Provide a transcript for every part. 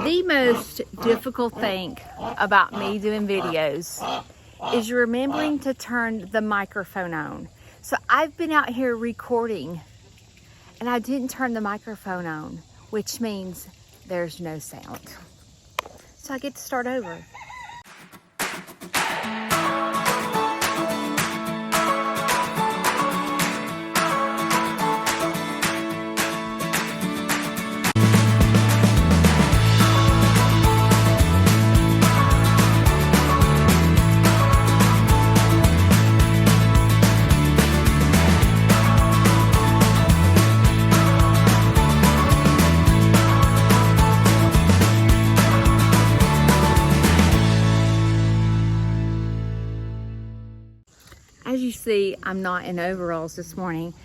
The most difficult thing about me doing videos is remembering to turn the microphone on. So I've been out here recording and I didn't turn the microphone on, which means there's no sound. So I get to start over. As you see, I'm not in overalls this morning.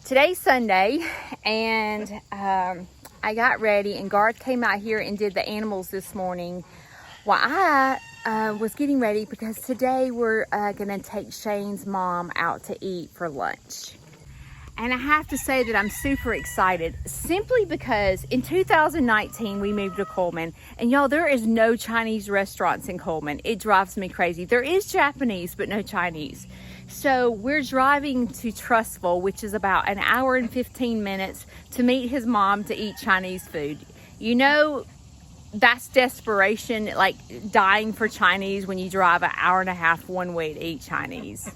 Today's Sunday, and I got ready, and Garth came out here and did the animals this morning while I was getting ready, because today we're gonna take Shane's mom out to eat for lunch. And I have to say that I'm super excited, simply because in 2019 we moved to Coleman, and y'all, there is no Chinese restaurants in Coleman. It drives me crazy. There is Japanese, but no Chinese. So we're driving to Trustful, which is about an hour and 15 minutes, to meet his mom to eat Chinese food. You know, that's desperation, like dying for Chinese when you drive an hour and a half one way to eat Chinese.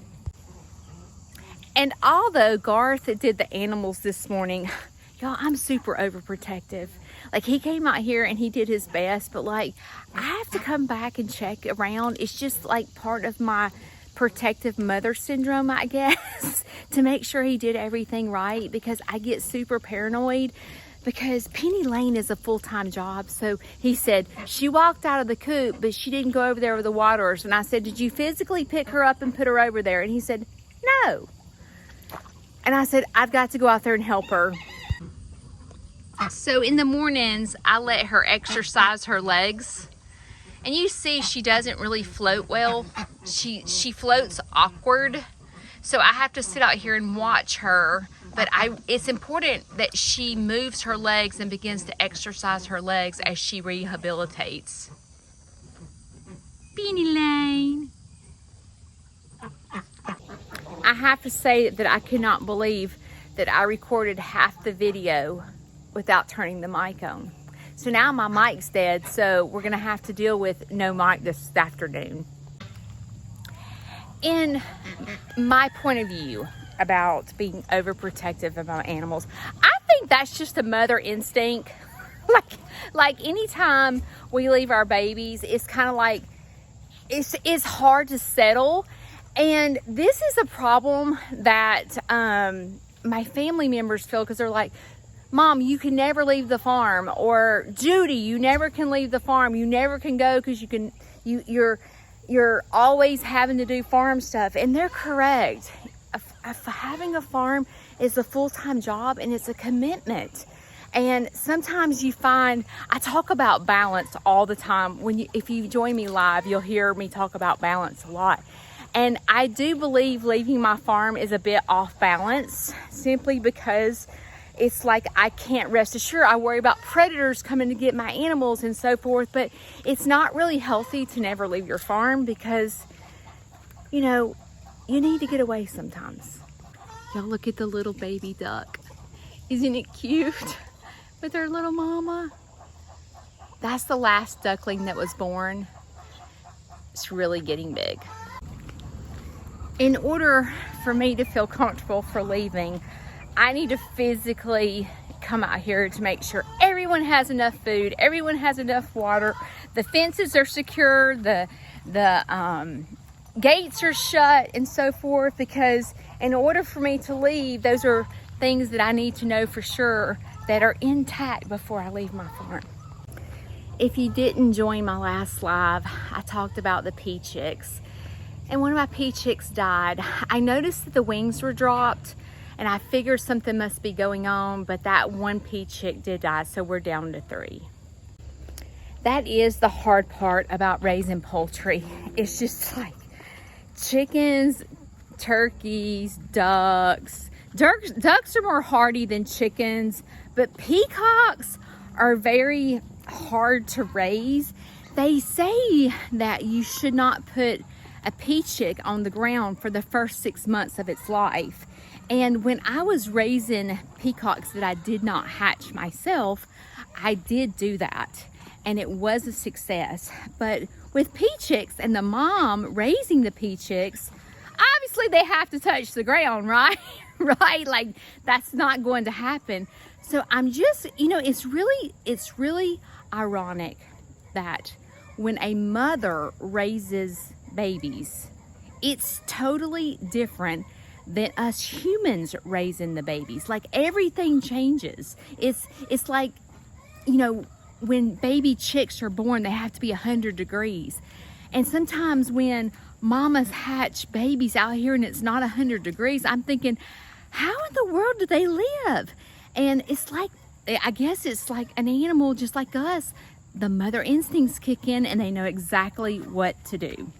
And although Garth did the animals this morning, y'all, I'm super overprotective. Like, he came out here and he did his best, but like, I have to come back and check around. It's just like part of my protective mother syndrome, I guess, to make sure he did everything right, because I get super paranoid, because Penny Lane is a full-time job. So he said, she walked out of the coop, but she didn't go over there with the waters. And I said, did you physically pick her up and put her over there? And he said, no. And I said, I've got to go out there and help her. So in the mornings, I let her exercise her legs. And you see she doesn't really float well. She floats awkward. So I have to sit out here and watch her. But it's important that she moves her legs and begins to exercise her legs as she rehabilitates. Penny Lane. I have to say that I cannot believe that I recorded half the video without turning the mic on. So now my mic's dead, so we're gonna have to deal with no mic this afternoon. In my point of view about being overprotective about animals, I think that's just a mother instinct. like anytime we leave our babies, it's kind of like, it's hard to settle. And this is a problem that my family members feel, because they're like, Mom, you can never leave the farm, or Judy, you never can leave the farm. You never can go because you're always having to do farm stuff. And they're correct. Having a farm is a full-time job, and it's a commitment. And sometimes you find, I talk about balance all the time. If you join me live, you'll hear me talk about balance a lot. And I do believe leaving my farm is a bit off balance, simply because it's like I can't rest assured. I worry about predators coming to get my animals and so forth, but it's not really healthy to never leave your farm, because, you know, you need to get away sometimes. Y'all, look at the little baby duck. Isn't it cute? With her little mama. That's the last duckling that was born. It's really getting big. In order for me to feel comfortable for leaving, I need to physically come out here to make sure everyone has enough food, everyone has enough water, the fences are secure, the gates are shut, and so forth, because in order for me to leave, those are things that I need to know for sure that are intact before I leave my farm. If you didn't join my last live, I talked about the pea chicks. And one of my pea chicks died. I noticed that the wings were dropped, and I figured something must be going on, but that one pea chick did die, so we're down to 3. That is the hard part about raising poultry. It's just like chickens, turkeys, ducks. Ducks are more hardy than chickens, but peacocks are very hard to raise. They say that you should not put a pea chick on the ground for the first 6 months of its life. And when I was raising peacocks that I did not hatch myself, I did do that, and it was a success. But with pea chicks and the mom raising the pea chicks, obviously they have to touch the ground, right? Right? Like, that's not going to happen. So I'm just, it's really ironic that when a mother raises babies, it's totally different than us humans raising the babies. Like, everything changes. It's like, when baby chicks are born, they have to be 100 degrees. And sometimes when mamas hatch babies out here and it's not 100 degrees, I'm thinking, how in the world do they live? And it's like, I guess it's like an animal just like us. The mother instincts kick in and they know exactly what to do.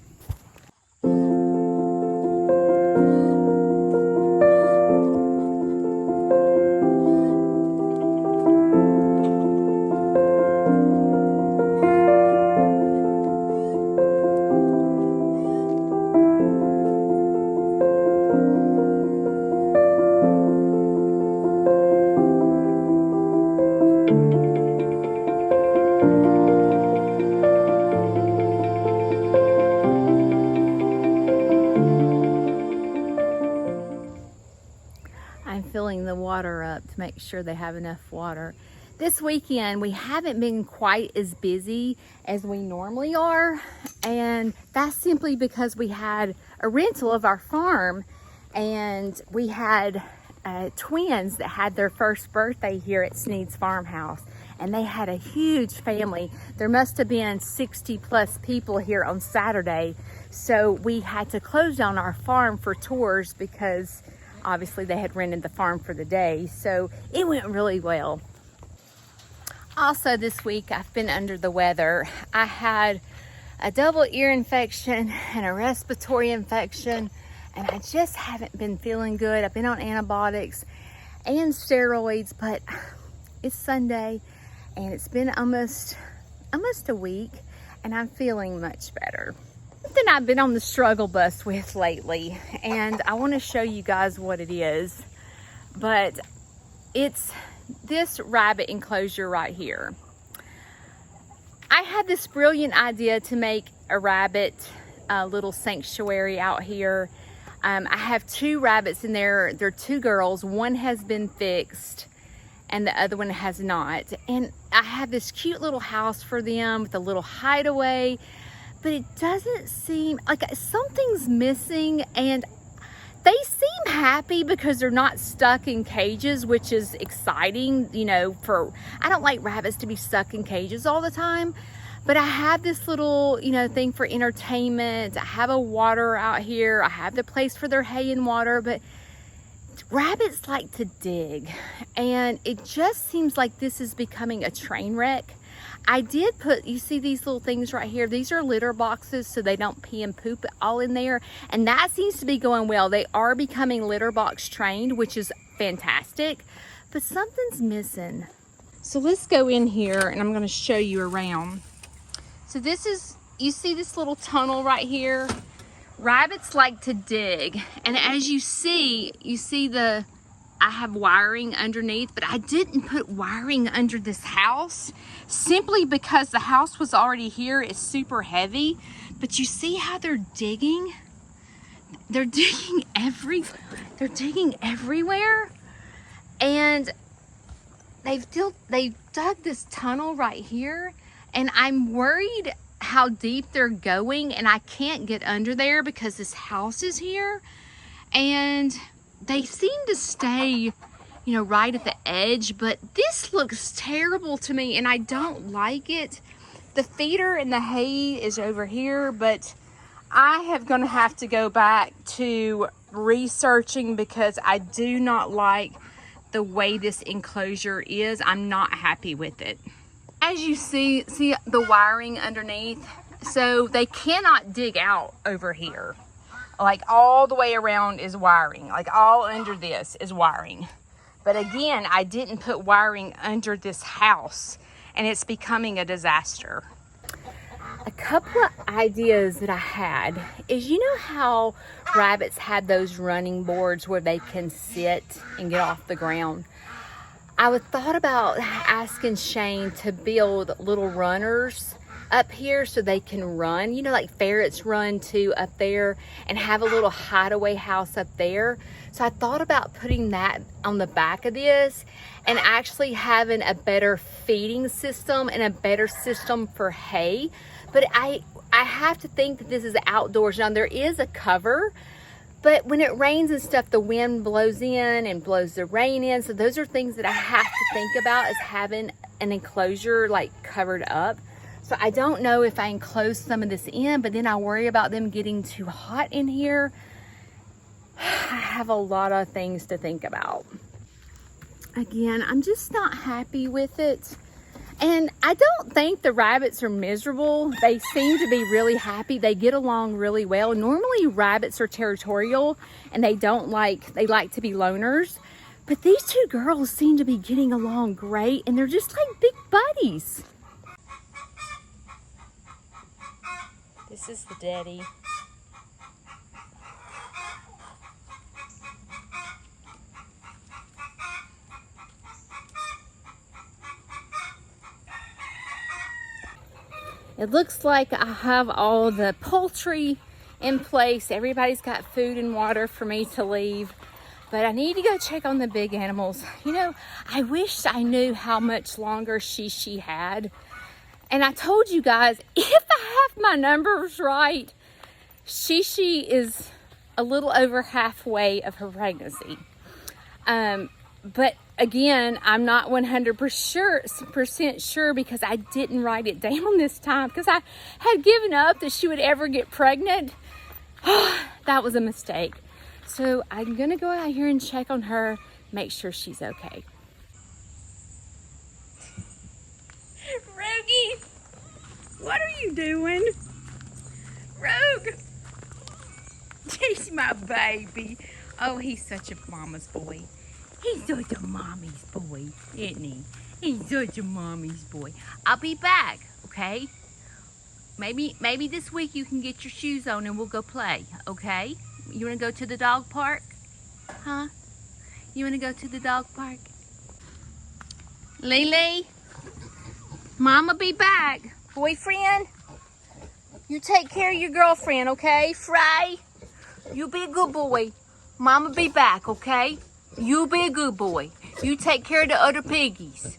Filling the water up to make sure they have enough water. This weekend we haven't been quite as busy as we normally are, and that's simply because we had a rental of our farm, and we had twins that had their first birthday here at Snead's Farmhouse, and they had a huge family. There must have been 60 plus people here on Saturday, so we had to close down our farm for tours because obviously they had rented the farm for the day. So it went really well. Also this week I've been under the weather. I had a double ear infection and a respiratory infection, and I just haven't been feeling good. I've been on antibiotics and steroids, but it's Sunday and it's been almost a week and I'm feeling much better. Something I've been on the struggle bus with lately, and I want to show you guys what it is, but it's this rabbit enclosure right here. I had this brilliant idea to make a rabbit little sanctuary out here. I have 2 rabbits in there. They're 2 girls. One has been fixed and the other one has not, and I have this cute little house for them with a little hideaway. But it doesn't seem like something's missing, and they seem happy because they're not stuck in cages, which is exciting, I don't like rabbits to be stuck in cages all the time. But I have this little, thing for entertainment. I have a water out here. I have the place for their hay and water, but rabbits like to dig, and it just seems like this is becoming a train wreck. I did put, you see these little things right here? These are litter boxes so they don't pee and poop all in there. And that seems to be going well. They are becoming litter box trained, which is fantastic. But something's missing. So let's go in here and I'm going to show you around. So this is, you see this little tunnel right here? Rabbits like to dig. And as you see I have wiring underneath, but I didn't put wiring under this house simply because the house was already here. It's super heavy, but you see how they're digging? They're digging everywhere, and they've dug this tunnel right here, and I'm worried how deep they're going, and I can't get under there because this house is here, and they seem to stay, right at the edge, but this looks terrible to me and I don't like it. The feeder and the hay is over here, but I have going to have to go back to researching because I do not like the way this enclosure is. I'm not happy with it. As you see the wiring underneath, so they cannot dig out over here. Like all the way around is wiring, like all under this is wiring. But again, I didn't put wiring under this house. and it's becoming a disaster. A couple of ideas that I had is, you know how rabbits had those running boards where they can sit and get off the ground? I would thought about asking Shane to build little runners up here so they can run, you know, like ferrets run to up there, and have a little hideaway house up there. So I thought about putting that on the back of this and actually having a better feeding system and a better system for hay. But I have to think that this is outdoors. Now there is a cover, but when it rains and stuff, the wind blows in and blows the rain in. So those are things that I have to think about, is having an enclosure like covered up. So I don't know if I enclose some of this in, but then I worry about them getting too hot in here. I have a lot of things to think about. Again, I'm just not happy with it. And I don't think the rabbits are miserable. They seem to be really happy. They get along really well. Normally rabbits are territorial and they like to be loners. But these two girls seem to be getting along great, and they're just like big buddies. This is the daddy. It looks like I have all the poultry in place. Everybody's got food and water for me to leave. But I need to go check on the big animals. You know, I wish I knew how much longer she had. And I told you guys, if I have my numbers right, she is a little over halfway of her pregnancy. But again, I'm not 100% sure because I didn't write it down this time, because I had given up that she would ever get pregnant. That was a mistake. So I'm gonna go out here and check on her, make sure she's okay. Rogie, what are you doing? Rogue, he's my baby. Oh, he's such a mama's boy. He's such a mommy's boy, isn't he? He's such a mommy's boy. I'll be back, okay? Maybe this week you can get your shoes on and we'll go play, okay? You wanna go to the dog park? Huh? You wanna go to the dog park? Lily, Mama be back. Boyfriend, you take care of your girlfriend, okay? Frey, you be a good boy. Mama be back, okay? You be a good boy. You take care of the other piggies.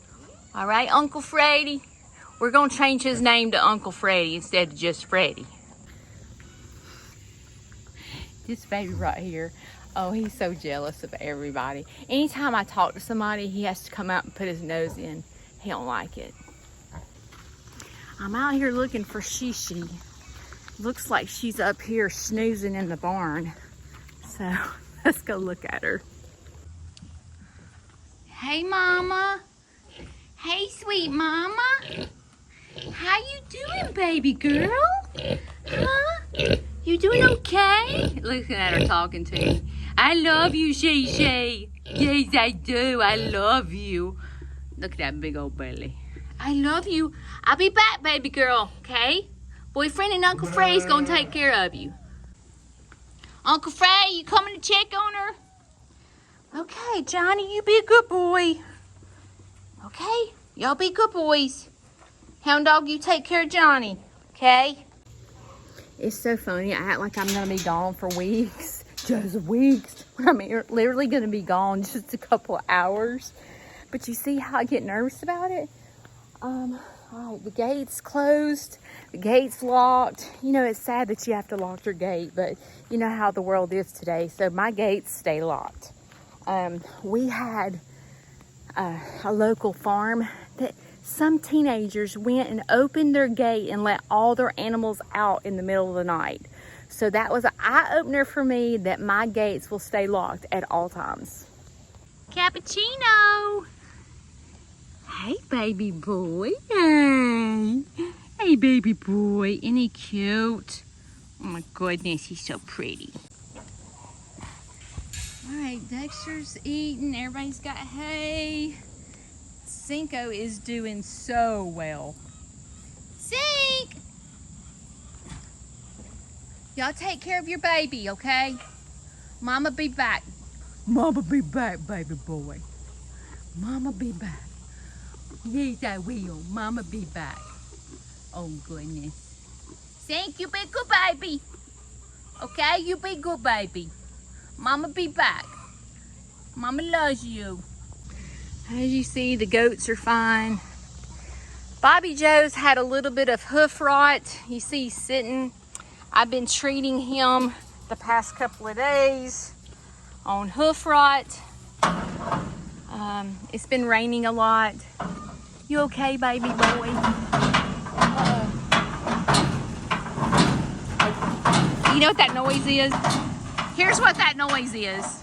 All right, Uncle Freddy? We're going to change his name to Uncle Freddy instead of just Freddy. This baby right here, oh, he's so jealous of everybody. Anytime I talk to somebody, he has to come out and put his nose in. He don't like it. I'm out here looking for Shishi. Looks like she's up here snoozing in the barn. So let's go look at her. Hey, Mama. Hey, sweet Mama. How you doing, baby girl? Huh? You doing okay? Looking at her talking to me. I love you, Shay. Yes, I do. I love you. Look at that big old belly. I love you. I'll be back, baby girl, okay? Boyfriend and Uncle Frey's gonna take care of you. Uncle Frey, you coming to check on her? Okay, Johnny, you be a good boy. Okay? Y'all be good boys. Hound dog, you take care of Johnny, okay? It's so funny. I act like I'm going to be gone for weeks. Just weeks. I'm literally going to be gone just a couple of hours. But you see how I get nervous about it? All right, the gate's closed. The gate's locked. You know, it's sad that you have to lock your gate, but you know how the world is today. So my gates stay locked. We had a local farm that some teenagers went and opened their gate and let all their animals out in the middle of the night. So that was an eye-opener for me that my gates will stay locked at all times. Cappuccino! Hey, baby boy. Hey. Hey, baby boy. Isn't he cute? Oh my goodness, he's so pretty. All right, Dexter's eating. Everybody's got hay. Cinco is doing so well. Cink! Y'all take care of your baby, okay? Mama be back. Mama be back, baby boy. Mama be back. Yes, I will. Mama be back. Oh, goodness. Cink, you be good, baby. Okay, you be good, baby. Mama be back. Mama loves you. As you see, the goats are fine. Bobby Joe's had a little bit of hoof rot. You see he's sitting. I've been treating him the past couple of days on hoof rot. It's been raining a lot. You okay, baby boy? You know what that noise is? Here's what that noise is.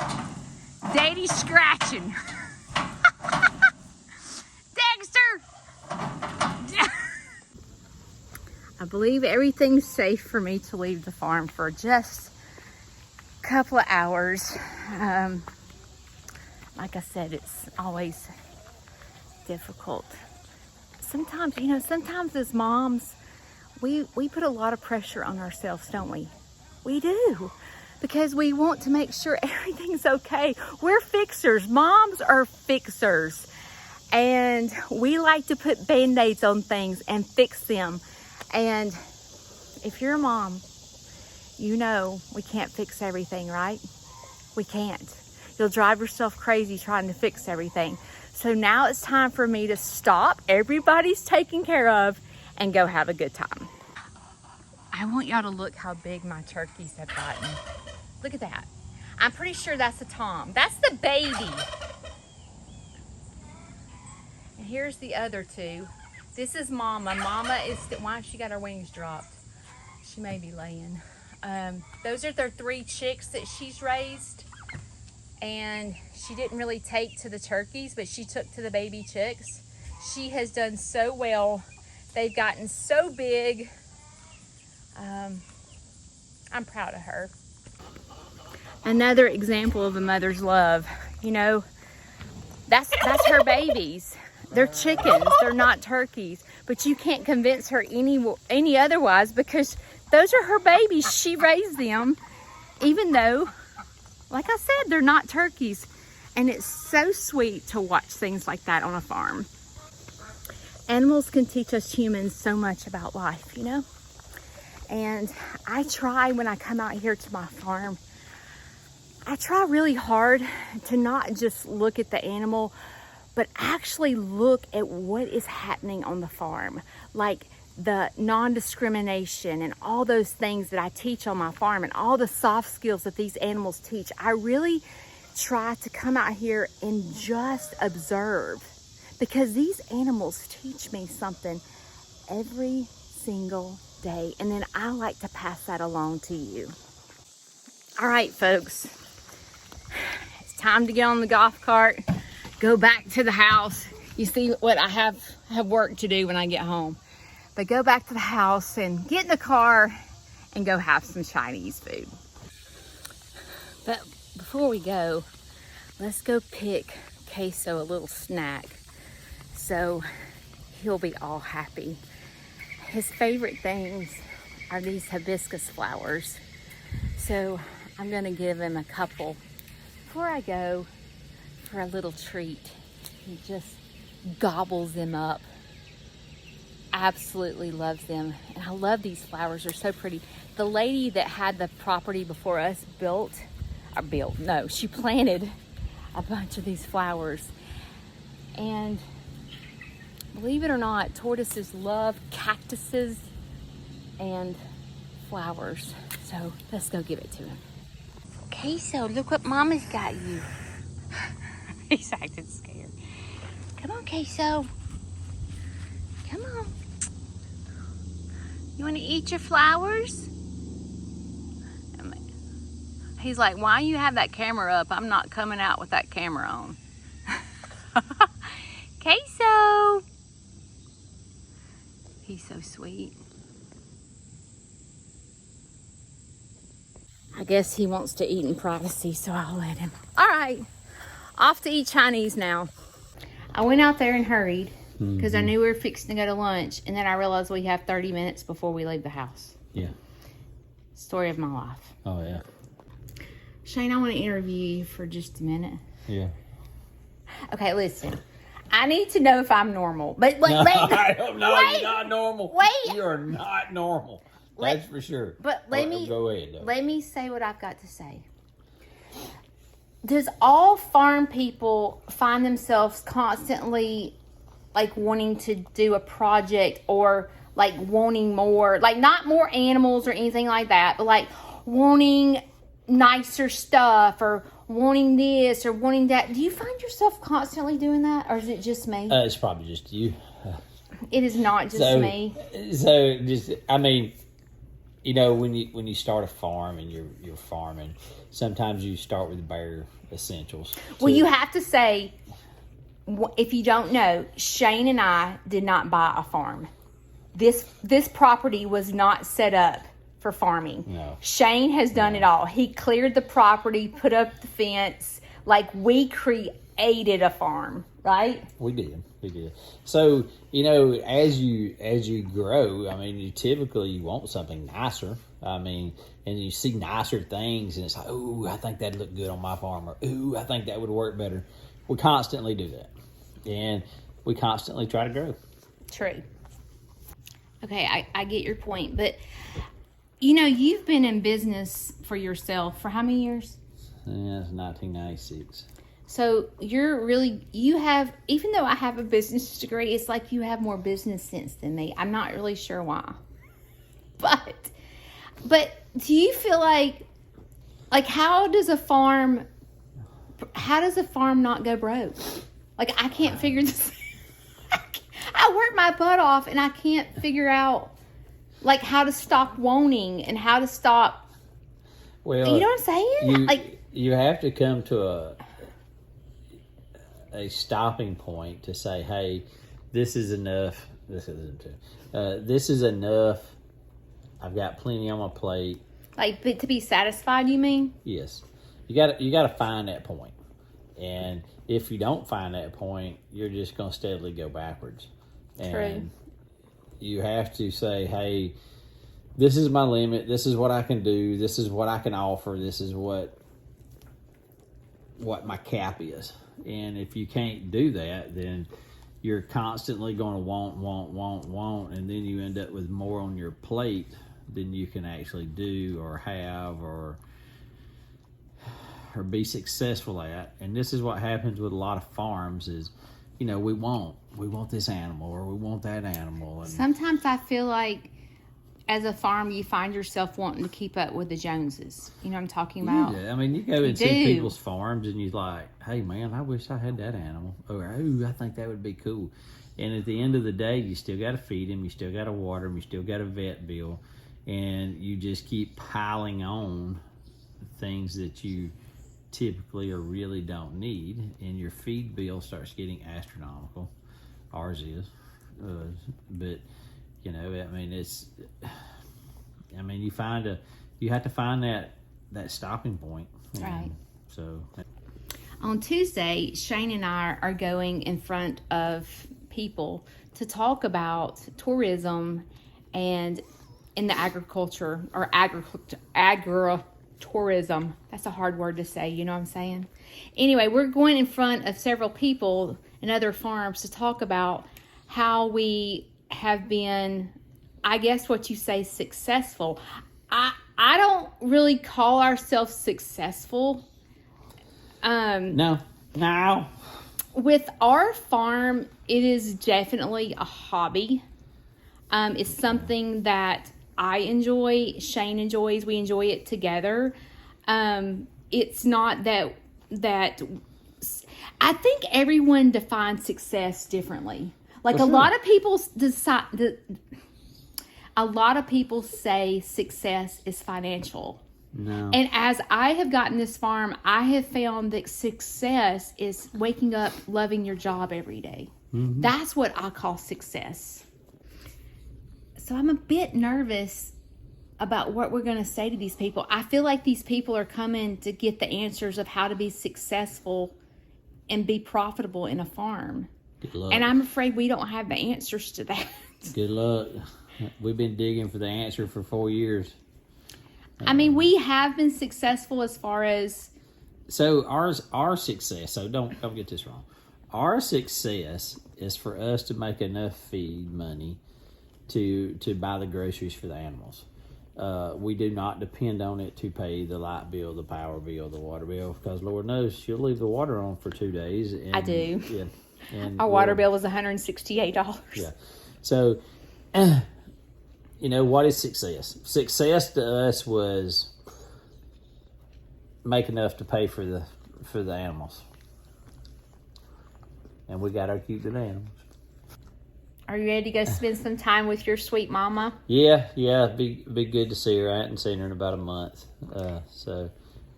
Daddy's scratching. Dexter! I believe everything's safe for me to leave the farm for just a couple of hours. Like I said, it's always difficult. Sometimes, you know, sometimes as moms, we put a lot of pressure on ourselves, don't we? We do. Because we want to make sure everything's okay. We're fixers. Moms are fixers. And we like to put band-aids on things and fix them. And if you're a mom, you know we can't fix everything, right? We can't. You'll drive yourself crazy trying to fix everything. So now it's time for me to stop. Everybody's taken care of and go have a good time. I want y'all to look how big my turkeys have gotten. Look at that. I'm pretty sure that's a tom. That's the baby. And here's the other two. This is Mama. Mama is, why has she got her wings dropped? She may be laying. Those are their 3 chicks that she's raised. And she didn't really take to the turkeys, but she took to the baby chicks. She has done so well. They've gotten so big. I'm proud of her. Another example of a mother's love. You know, that's her babies. They're chickens, they're not turkeys. But you can't convince her any otherwise, because those are her babies. She raised them, even though, like I said, they're not turkeys. And it's so sweet to watch things like that on a farm. Animals can teach us humans so much about life, you know? And I try, when I come out here to my farm, I try really hard to not just look at the animal, but actually look at what is happening on the farm. Like the non-discrimination and all those things that I teach on my farm and all the soft skills that these animals teach. I really try to come out here and just observe, because these animals teach me something every single day. And then I like to pass that along to you. All right, folks, it's time to get on the golf cart, go back to the house. You see what I have work to do when I get home. But go back to the house and get in the car and go have some Chinese food. But before we go, let's go pick Queso a little snack so he'll be all happy. His favorite things are these hibiscus flowers. So I'm gonna give him a couple before I go for a little treat. He just gobbles them up. Absolutely loves them. And I love these flowers, they're so pretty. The lady that had the property before us she planted a bunch of these flowers. And believe it or not, tortoises love cactuses and flowers. So let's go give it to him. Okay, so look what Mama's got you. He's acting scared. Come on, Queso. Come on. You want to eat your flowers? He's like, why you have that camera up? I'm not coming out with that camera on. Queso. He's so sweet. I guess he wants to eat in privacy, so I'll let him. All right, off to eat Chinese now. I went out there and hurried because I knew we were fixing to go to lunch, and then I realized we have 30 minutes before we leave the house. Yeah. Story of my life. Oh, yeah. Shane, I want to interview you for just a minute. Yeah. Okay, listen. I need to know if I'm normal. But No, I don't know. Wait, You're not normal. Wait. You are not normal. That's for sure. But let me go ahead, though. Let me say what I've got to say. Does all farm people find themselves constantly like wanting to do a project or like wanting more, like not more animals or anything like that, but like wanting nicer stuff or wanting this or wanting that? Do you find yourself constantly doing that, or is it just me? It's probably just you. It is not just me. So just, I mean, you know, when you start a farm and you're farming, sometimes you start with bare essentials. Well, you have to say, if you don't know, Shane and I did not buy a farm. This property was not set up for farming. No. Shane has done it all. He cleared the property, put up the fence, like we created a farm, right? We did. So, you know, as you grow, I mean, you want something nicer. I mean, and you see nicer things, and it's like, ooh, I think that'd look good on my farm, or ooh, I think that would work better. We constantly do that, and we constantly try to grow. True. Okay, I get your point, but you know, you've been in business for yourself for how many years? Yeah, it's 1996. So you have, even though I have a business degree, it's like you have more business sense than me. I'm not really sure why. But do you feel like how does a farm not go broke? Like, I can't figure this. I work my butt off and I can't figure out like how to stop wanting and how to stop. Well, you know what I'm saying? You have to come to a stopping point to say, hey, this is enough. This is enough. I've got plenty on my plate. Like, but to be satisfied, you mean? Yes. You got to find that point. And if you don't find that point, you're just going to steadily go backwards. And True. You have to say, hey, this is my limit. This is what I can do. This is what I can offer. This is what my cap is. And if you can't do that, then you're constantly going to want, and then you end up with more on your plate than you can actually do or have or be successful at. And this is what happens with a lot of farms is, you know, we want this animal or we want that animal. And sometimes I feel like as a farm, you find yourself wanting to keep up with the Joneses. You know what I'm talking about? Yeah, I mean, you go and see people's farms and you're like, hey, man, I wish I had that animal. Or, oh, I think that would be cool. And at the end of the day, you still got to feed him. You still got to water him. You still got a vet bill. And you just keep piling on things that you typically or really don't need. And your feed bill starts getting astronomical. Ours is. But, you know, I mean, you have to find that stopping point. Right. So on Tuesday, Shane and I are going in front of people to talk about tourism and in the agriculture or agritourism. That's a hard word to say, you know what I'm saying? Anyway, we're going in front of several people and other farms to talk about how we have been, I guess what you say, successful. I don't really call ourselves successful. No. With our farm, it is definitely a hobby. It's something that I enjoy, Shane enjoys, we enjoy it together. It's not that I think everyone defines success differently. Like a lot of people say success is financial. No. And as I have gotten this farm, I have found that success is waking up, loving your job every day. Mm-hmm. That's what I call success. So I'm a bit nervous about what we're going to say to these people. I feel like these people are coming to get the answers of how to be successful and be profitable in a farm. Good luck. And I'm afraid we don't have the answers to that. Good luck. We've been digging for the answer for 4 years. I mean, we have been successful as far as... So our success, so don't get this wrong. Our success is for us to make enough feed money to buy the groceries for the animals. We do not depend on it to pay the light bill, the power bill, the water bill, because Lord knows she'll leave the water on for 2 days. And, I do. Yeah. And our water bill was $168. Yeah. So, what is success? Success to us was make enough to pay for the animals. And we got our cute little animals. Are you ready to go spend some time with your sweet mama? Yeah, be good to see her. I hadn't seen her in about a month, so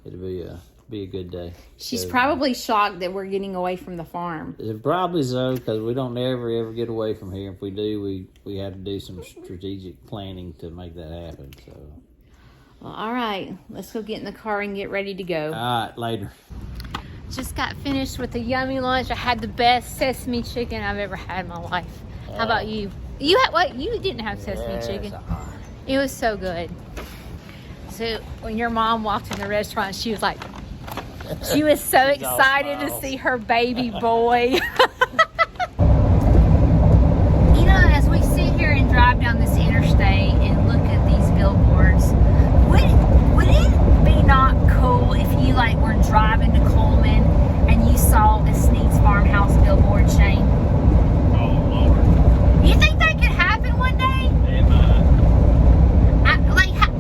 it'll be a good day. She's probably shocked that we're getting away from the farm. Probably so, because we don't ever get away from here. If we do, we have to do some strategic planning to make that happen. So, well, all right, let's go get in the car and get ready to go. All right, later. Just got finished with a yummy lunch. I had the best sesame chicken I've ever had in my life. How about you? You had what? You didn't have sesame chicken. It was so good. So when your mom walked in the restaurant, she was like, she was so excited to see her baby boy. As we sit here and drive down this interstate and look at these billboards, would it be not cool if you were driving to Coleman and you saw a Snead's Farmhouse billboard, Shane? Oh, Lord. You think that could happen one day? It might.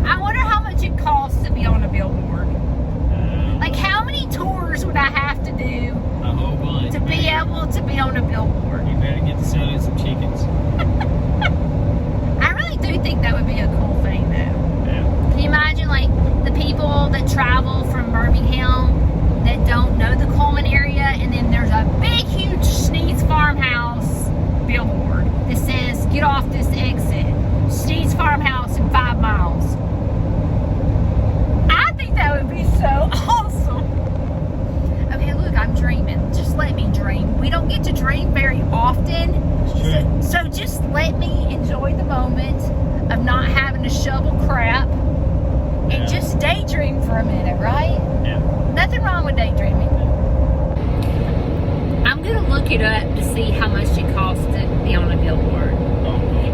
I wonder how much it costs to be on a billboard. How many tours would I have to do a whole bunch to be able to be on a billboard? You better get to selling some chickens. I really do think that would be a cool thing, though. Yeah. Can you imagine, the people that travel from Birmingham that don't know the Coleman area, and then there's a big, huge Snead's Farmhouse billboard that says, get off this exit. Snead's Farmhouse in 5 miles. I think that would be so awesome. Okay, look, I'm dreaming. Just let me dream. We don't get to dream very often. So just let me enjoy the moment of not having to shovel crap and just daydream for a minute, right? Yeah. Nothing wrong with daydreaming. I'm going to look it up to see how much it costs to be on a billboard.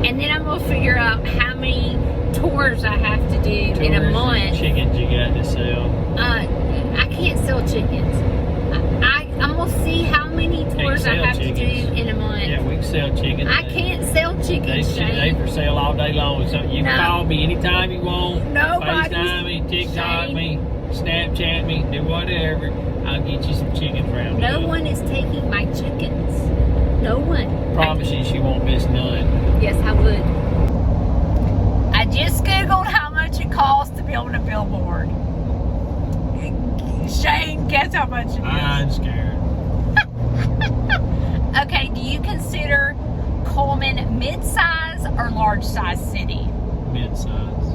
And then I'm going to figure out how many tours I have to do in a month. Chickens you got to sell. I can't sell chickens. I'm going to see how many tours I have to do in a month. Yeah, we can sell chickens. I can't sell chickens, They for sale all day long. So you can call me anytime you want. Nobody. FaceTime me, TikTok me, Snapchat me, do whatever. I'll get you some chickens around here. No one is taking my chickens. No one. Promise you she won't miss none. Yes, I would. I just Googled how much it costs to be on a billboard. Shane, guess how much it is. I'm scared. Okay, do you consider Coleman mid-size or large-size city? Mid-size.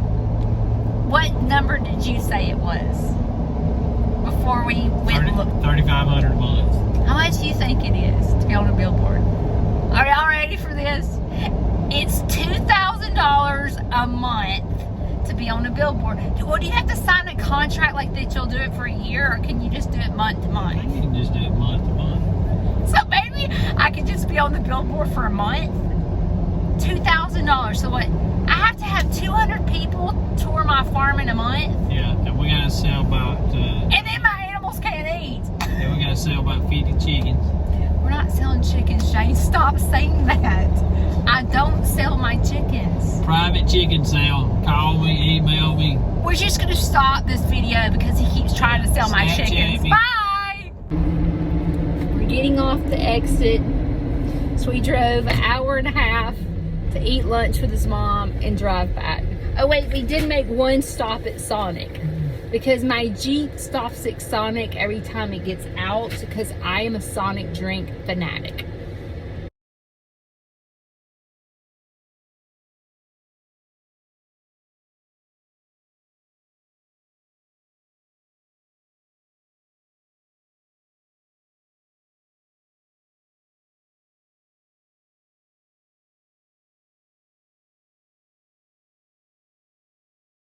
What number did you say it was before we went and looked? $3,500 a month. How much do you think it is to be on a billboard? Are y'all ready for this? It's $2,000 a month to be on a billboard. Well, do you have to sign a contract like that you'll do it for a year, or can you just do it month to month? You can just do it month to month. So maybe I could just be on the billboard for a month? $2,000. So what? I have to have 200 people tour my farm in a month? Yeah, and we gotta sell about... and then my animals can't eat. And we gotta sell about 50 chickens. We're not selling chickens, Shane. Stop saying that. I don't sell my chickens. Private chicken sale. Call me, email me. We're just going to stop this video because he keeps trying to sell my Snapchat chickens. me. Bye! We're getting off the exit. So we drove an hour and a half to eat lunch with his mom and drive back. Oh wait, we did make one stop at Sonic. Because my Jeep stops at Sonic every time it gets out because I am a Sonic drink fanatic.